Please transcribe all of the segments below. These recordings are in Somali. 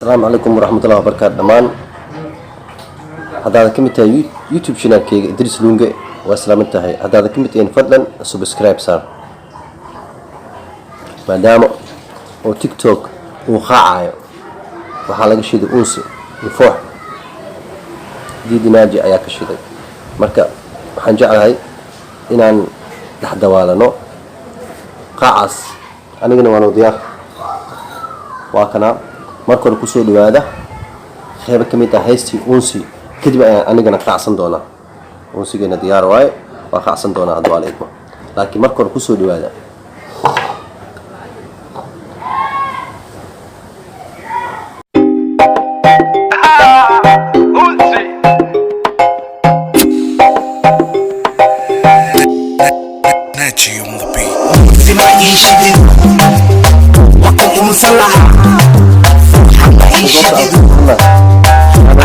السلام عليكم ورحمة الله وبركاته دمان هذا كمية يوتيوب شانل كي إدريس لونجي وسلام انتهي هذا كمية فضلا سبسكرايب صار ما دام وتيك توك وخاعة وحالق شيء أنسي يفوح دي ناجي أياك الشيء مركا حنجعل هاي إن لحد والنا قاعس أنا جنا وانا ضياف واكنا marka hore kusoo dhawaada qeyb ka mid ah heestii unsi kadib ayaan anigana qaacsan doona unsigeena diyaar waay waa qaacsan doona hadda waaleykum laakiin marka hore kusoo dhawaada Nachi on the beat. Zima ishidi wako umsalaha ishidi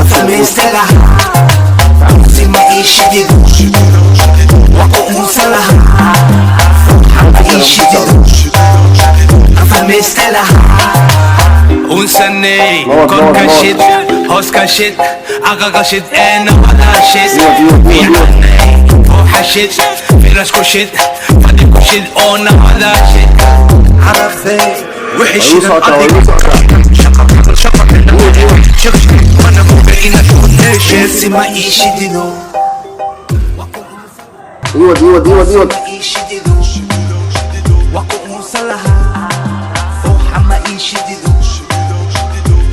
afame stella zima ishidi wako umsalaha ishidi afame stella unsane kon kashid hos kashid aga kashid ana wala shit حشد في راس كشد فادي كشد اونا على شد عرفت وحش شقق وانا مو بقينا شو ما يشدلو ايوه يشدلو وقوم صلها فوح ما يشدلو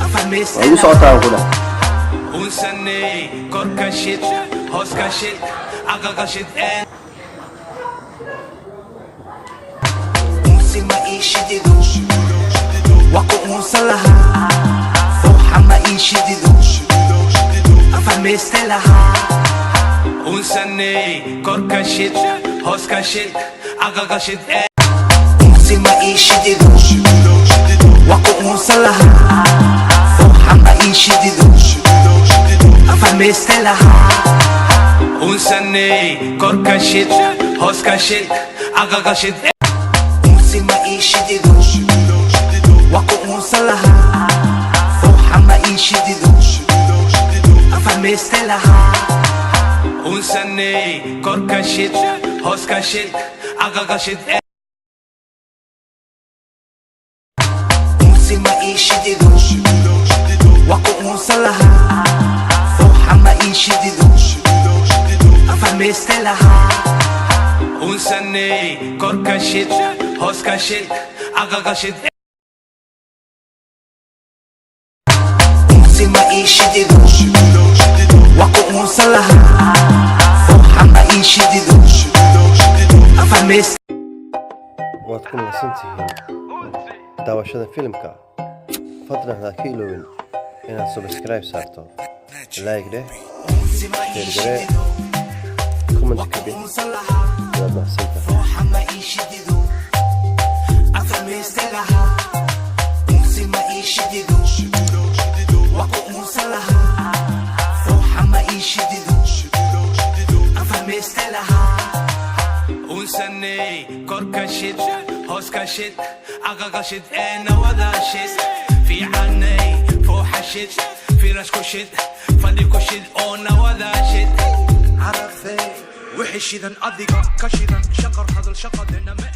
افهمس ايوه صوتها كده ونسني كركشت هوس كشت أغاغشت إن أمسي ما يشددو وقوم صلها فوحة ما يشددو أفهمي ستلها أنساني كركشت هوس كشت أغاغشت إن أمسي ما يشددو وقوم صلها فوحة ما يشددو أفهمي ستلها unsane korkashit hoskashit agagashit umsi ma ishididu wako unsalaha fuha ma ishididu afame stelaha unsane korkashit hoskashit agagashit umsi ma ishididu wako unsalaha fuha ma ishididu afame stelaha unsane korkashit hoskashit agagashit umsi ma ishididu wako unsalaha fuha ma ishididu afame waad ku mahadsantihiin daawashada filimka fadlan ha ka iloobin inaad subscribe saarto like dheh share garee comment ka bix waad mahadsantahay fuha ma ishididu afame stelaha umsi ma ishididu wako unsalaha fuha ma ishididu afame stelaha unsane korkashit hoskashit agagashit ana wada shit في عني فوح شد في راس كشد فادي كشد اونا ولا شد عرفت وحش اذا اضيق كشدا شقر هذا الشقد انما